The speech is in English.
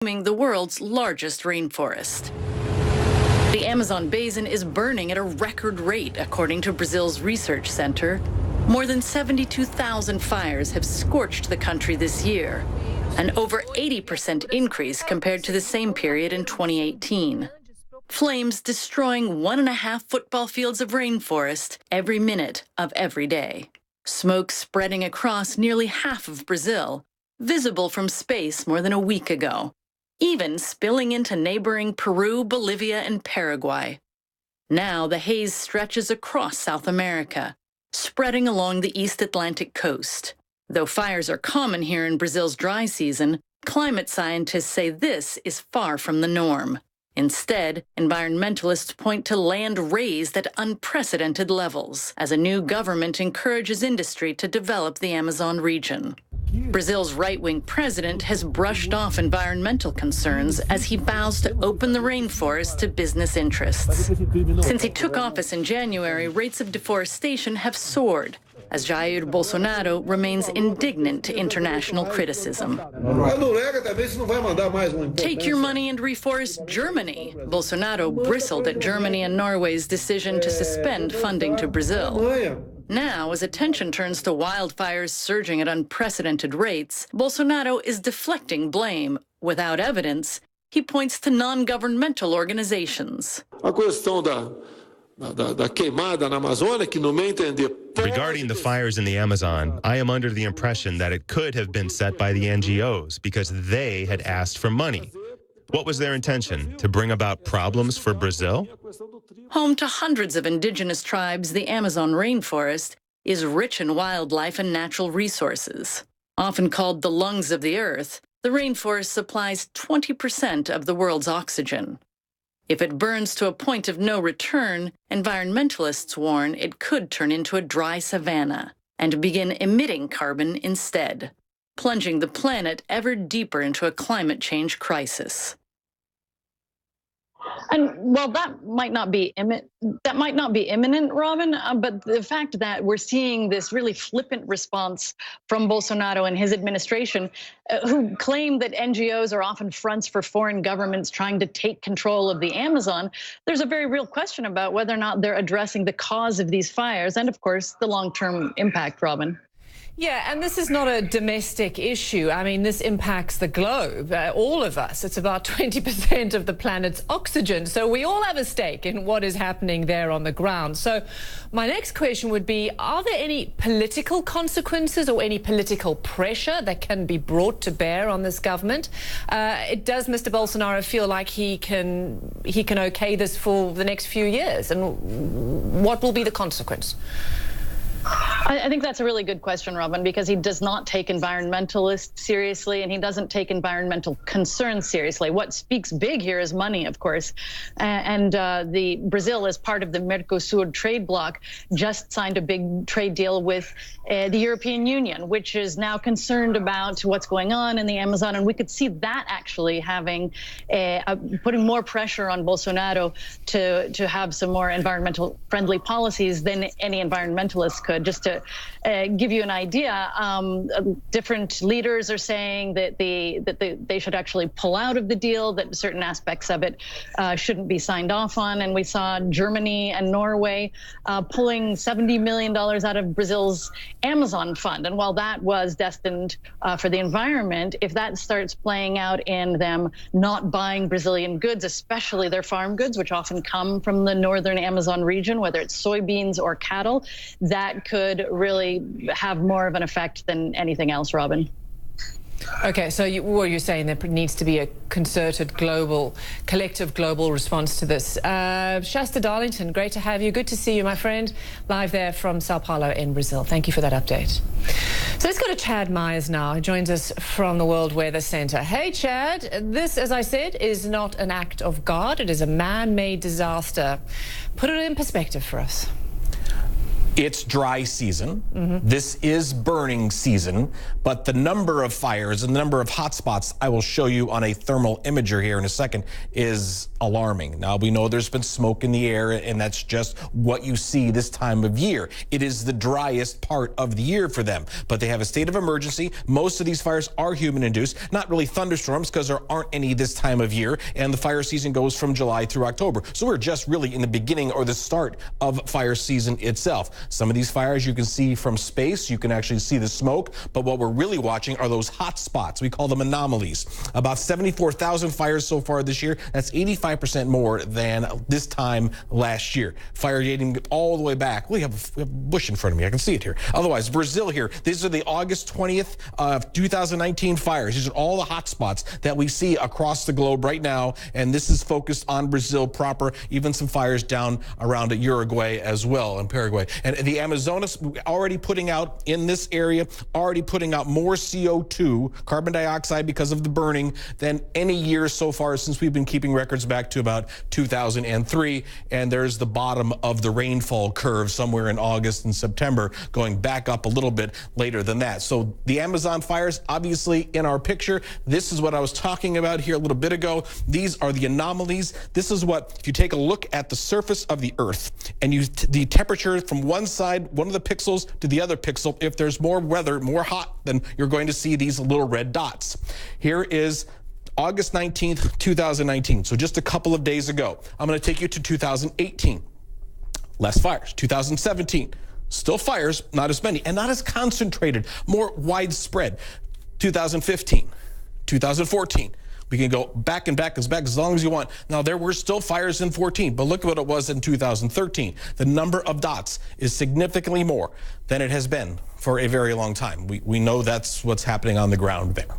The world's largest rainforest. The Amazon basin is burning at a record rate, according to Brazil's research center. More than 72,000 fires have scorched the country this year, an over 80% increase compared to the same period in 2018. Flames destroying 1.5 football fields of rainforest every minute of every day. Smoke spreading across nearly half of Brazil, visible from space more than a week ago, even spilling into neighboring Peru, Bolivia, and Paraguay. Now the haze stretches across South America, spreading along the East Atlantic coast. Though fires are common here in Brazil's dry season, climate scientists say this is far from the norm. Instead, environmentalists point to land raised at unprecedented levels as a new government encourages industry to develop the Amazon region. Brazil's right-wing president has brushed off environmental concerns as he vows to open the rainforest to business interests. Since he took office in January, rates of deforestation have soared, as Jair Bolsonaro remains indignant to international criticism. Take your money and reforest Germany. Bolsonaro bristled at Germany and Norway's decision to suspend funding to Brazil. Now, as attention turns to wildfires surging at unprecedented rates, Bolsonaro is deflecting blame. Without evidence, he points to non-governmental organizations. Regarding the fires in the Amazon, I am under the impression that it could have been set by the NGOs because they had asked for money. What was their intention? To bring about problems for Brazil? Home to hundreds of indigenous tribes, the Amazon rainforest is rich in wildlife and natural resources. Often called the lungs of the earth, the rainforest supplies 20% of the world's oxygen. If it burns to a point of no return, environmentalists warn it could turn into a dry savanna and begin emitting carbon instead, plunging the planet ever deeper into a climate change crisis. And well, that might not be imminent, Robin, but the fact that we're seeing this really flippant response from Bolsonaro and his administration, who claim that NGOs are often fronts for foreign governments trying to take control of the Amazon, there's a very real question about whether or not they're addressing the cause of these fires and, of course, the long-term impact, Robin. Yeah, and this is not a domestic issue. I mean, this impacts the globe, all of us. It's about 20% of the planet's oxygen. So we all have a stake in what is happening there on the ground. So my next question would be, are there any political consequences or any political pressure that can be brought to bear on this government? Does Mr. Bolsonaro feel like he can okay this for the next few years? And what will be the consequence? I think that's a really good question, Robin, because he does not take environmentalists seriously and he doesn't take environmental concerns seriously. What speaks big here is money, of course. And the Brazil, as part of the Mercosur trade bloc, just signed a big trade deal with the European Union, which is now concerned about what's going on in the Amazon. And we could see that actually having putting more pressure on Bolsonaro to have some more environmental friendly policies than any environmentalist could. Just to give you an idea, different leaders are saying that they should actually pull out of the deal, that certain aspects of it shouldn't be signed off on. And we saw Germany and Norway pulling $70 million out of Brazil's Amazon fund. And while that was destined for the environment, if that starts playing out in them not buying Brazilian goods, especially their farm goods, which often come from the northern Amazon region, whether it's soybeans or cattle, that could really have more of an effect than anything else, Robin. Okay, so what you're saying, there needs to be a concerted collective global response to this. Shasta Darlington, great to have you. Good to see you, my friend, live there from Sao Paulo in Brazil. Thank you for that update. So let's go to Chad Myers now, who joins us from the World Weather Center. Hey, Chad, this, as I said, is not an act of God. It is a man-made disaster. Put it in perspective for us. It's dry season. This is burning season, but the number of fires and the number of hotspots I will show you on a thermal imager here in a second is alarming. Now, we know there's been smoke in the air, and that's just what you see this time of year. It is the driest part of the year for them, but they have a state of emergency. Most of these fires are human-induced, not really thunderstorms because there aren't any this time of year, and the fire season goes from July through October. So we're just really in the beginning or the start of fire season itself. Some of these fires you can see from space. You can actually see the smoke, but what we're really watching are those hot spots. We call them anomalies. About 74,000 fires so far this year. That's 85% more than this time last year. Fire dating all the way back. We have a bush in front of me. I can see it here. Otherwise, Brazil here. These are the August 20th of 2019 fires. These are all the hot spots that we see across the globe right now, and this is focused on Brazil proper. Even some fires down around Uruguay as well, and Paraguay. And the Amazonas already putting out in this area, already putting out more CO2, carbon dioxide, because of the burning than any year so far since we've been keeping records back to about 2003. And there's the bottom of the rainfall curve somewhere in August and September, going back up a little bit later than that. So the Amazon fires, obviously in our picture, this is what I was talking about here a little bit ago. These are the anomalies. This is what, if you take a look at the surface of the Earth and the temperature from one side, one of the pixels to the other pixel, if there's more weather, more hot, then you're going to see these little red dots. Here is August 19th, 2019. So just a couple of days ago. I'm going to take you to 2018. Less fires. 2017. Still fires, not as many, and not as concentrated, more widespread. 2015, 2014. We can go back and back as long as you want. Now, there were still fires in 14, but look at what it was in 2013. The number of dots is significantly more than it has been for a very long time. We know that's what's happening on the ground there.